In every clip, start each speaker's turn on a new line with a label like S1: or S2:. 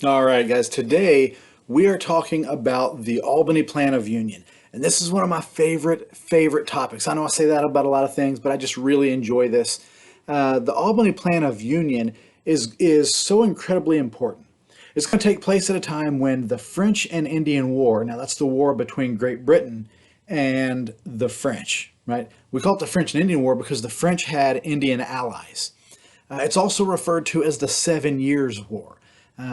S1: All right, guys, today we are talking about the Albany Plan of Union. And this is one of my favorite topics. I know I say that about a lot of things, but I just really enjoy this. The Albany Plan of Union is so incredibly important. It's going to take place at a time when the French and Indian War, now that's the war between Great Britain and the French, right? We call it the French and Indian War because the French had Indian allies. It's also referred to as the 7 Years' War.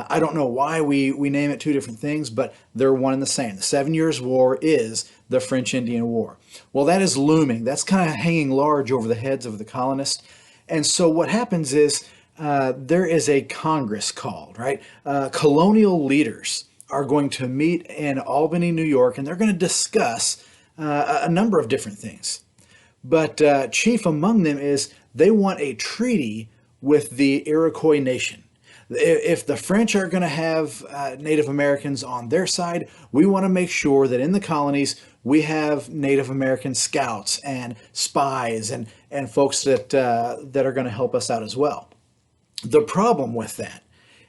S1: I don't know why we name it two different things, but they're one and the same. The 7 Years' War is the French-Indian War. Well, that is looming. That's kind of hanging large over the heads of the colonists. And so what happens is there is a Congress called, right? Colonial leaders are going to meet in Albany, New York, and they're going to discuss a number of different things. But chief among them is they want a treaty with the Iroquois nation. If the French are going to have Native Americans on their side, we want to make sure that in the colonies we have Native American scouts and spies and folks that are going to help us out as well. The problem with that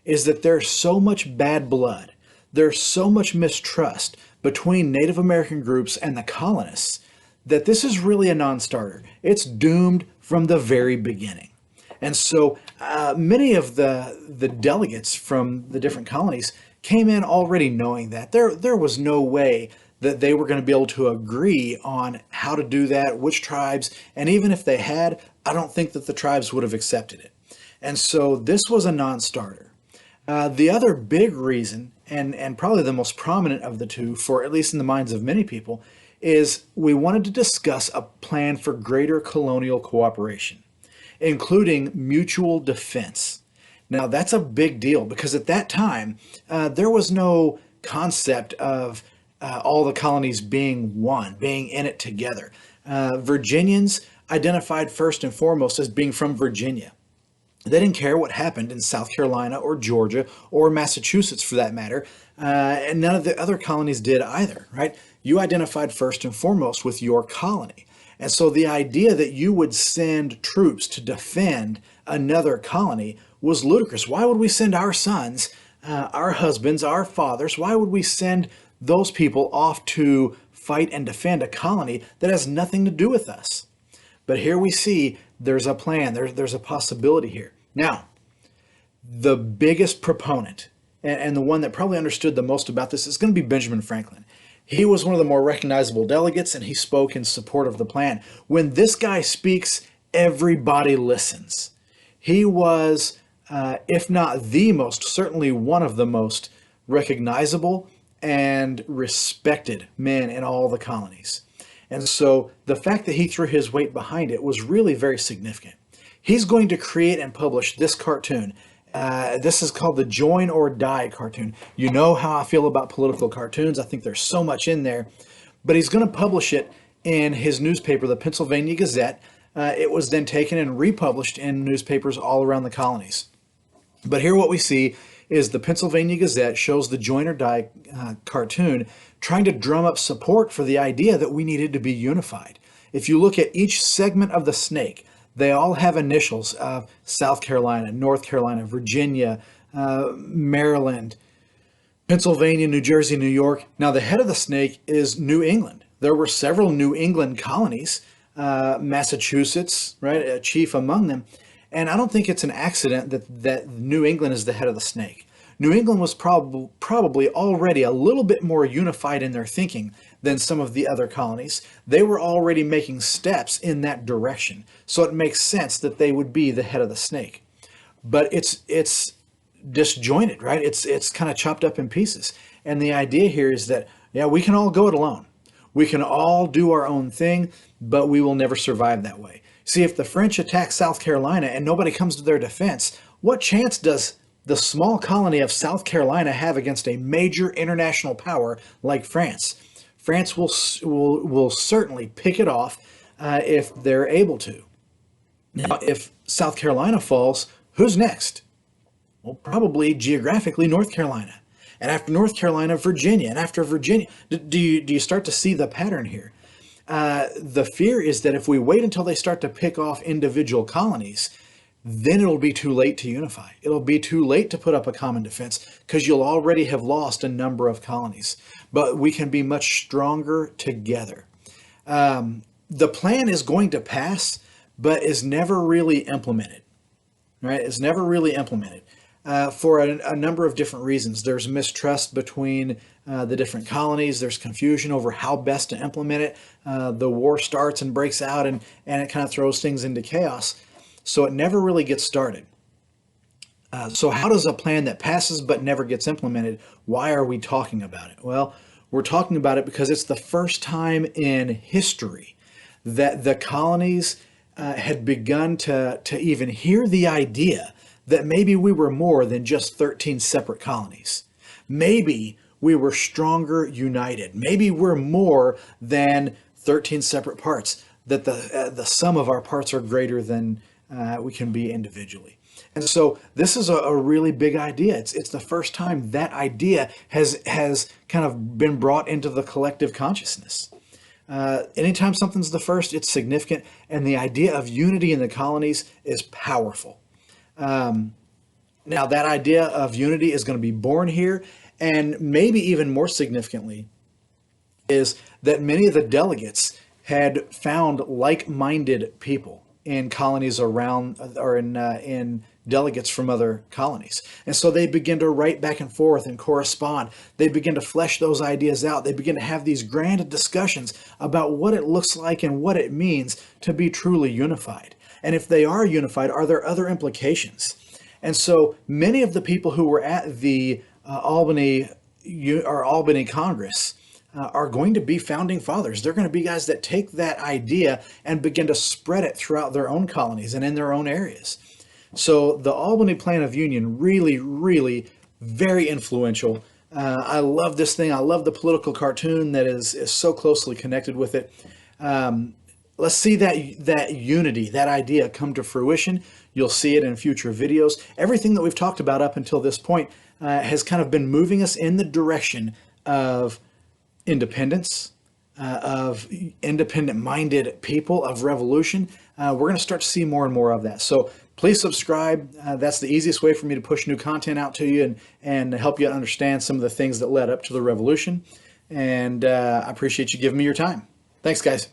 S1: is that there's so much bad blood, there's so much mistrust between Native American groups and the colonists that this is really a non-starter. It's doomed from the very beginning. And so many of the delegates from the different colonies came in already knowing that there was no way that they were going to be able to agree on how to do that, which tribes, and even if they had, I don't think that the tribes would have accepted it. And so this was a non-starter. The other big reason, and probably the most prominent of the two, for at least in the minds of many people, is we wanted to discuss a plan for greater colonial cooperation, including mutual defense. Now, that's a big deal because at that time, there was no concept of all the colonies being one, being in it together. Virginians identified first and foremost as being from Virginia. They didn't care what happened in South Carolina or Georgia or Massachusetts for that matter. And none of the other colonies did either, right? You identified first and foremost with your colony. And so the idea that you would send troops to defend another colony was ludicrous. Why would we send our sons, our husbands, our fathers? Why would we send those people off to fight and defend a colony that has nothing to do with us? But here we see there's a plan, there's a possibility here. Now, the biggest proponent and the one that probably understood the most about this is going to be Benjamin Franklin. He was one of the more recognizable delegates, and he spoke in support of the plan. When this guy speaks, everybody listens. He was, if not the most, certainly one of the most recognizable and respected men in all the colonies. And so the fact that he threw his weight behind it was really very significant. He's going to create and publish this cartoon. This is called the Join or Die cartoon. You know how I feel about political cartoons. I think there's so much in there. But he's going to publish it in his newspaper, the Pennsylvania Gazette. It was then taken and republished in newspapers all around the colonies. But here what we see is the Pennsylvania Gazette shows the Join or Die cartoon trying to drum up support for the idea that we needed to be unified. If you look at each segment of the snake, they all have initials of South Carolina, North Carolina, Virginia, Maryland, Pennsylvania, New Jersey, New York. Now, the head of the snake is New England. There were several New England colonies, Massachusetts, right, chief among them. And I don't think it's an accident that New England is the head of the snake. New England was probably already a little bit more unified in their thinking than some of the other colonies. They were already making steps in that direction. So it makes sense that they would be the head of the snake. But it's disjointed, right? It's kind of chopped up in pieces. And the idea here is that, yeah, we can all go it alone. We can all do our own thing, but we will never survive that way. See, if the French attack South Carolina and nobody comes to their defense, what chance does the small colony of South Carolina have against a major international power like France? France will certainly pick it off if they're able to. Now, if South Carolina falls, who's next? Well, probably geographically North Carolina. And after North Carolina, Virginia. And after Virginia, do you start to see the pattern here? The fear is that if we wait until they start to pick off individual colonies, then it'll be too late to unify. It'll be too late to put up a common defense because you'll already have lost a number of colonies. But we can be much stronger together. The plan is going to pass, but is never really implemented. Right? It's never really implemented for a number of different reasons. There's mistrust between the different colonies. There's confusion over how best to implement it. The war starts and breaks out, and it kind of throws things into chaos. So it never really gets started. So how does a plan that passes but never gets implemented, why are we talking about it? Well, we're talking about it because it's the first time in history that the colonies had begun to even hear the idea that maybe we were more than just 13 separate colonies. Maybe we were stronger united. Maybe we're more than 13 separate parts, that the sum of our parts are greater than we can be individually. And so this is a really big idea. It's the first time that idea has kind of been brought into the collective consciousness. Anytime something's the first, it's significant, and the idea of unity in the colonies is powerful. Now, that idea of unity is going to be born here, and maybe even more significantly is that many of the delegates had found like-minded people in colonies around, or in delegates from other colonies. And so they begin to write back and forth and correspond. They begin to flesh those ideas out. They begin to have these grand discussions about what it looks like and what it means to be truly unified. And if they are unified, are there other implications? And so many of the people who were at the Albany Congress are going to be founding fathers. They're going to be guys that take that idea and begin to spread it throughout their own colonies and in their own areas. So the Albany Plan of Union, really, really very influential. I love this thing. I love the political cartoon that is so closely connected with it. Let's see that unity, that idea come to fruition. You'll see it in future videos. Everything that we've talked about up until this point has kind of been moving us in the direction of independence, of independent-minded people, of revolution. We're going to start to see more and more of that. So please subscribe. That's the easiest way for me to push new content out to you and help you understand some of the things that led up to the revolution. And I appreciate you giving me your time. Thanks, guys.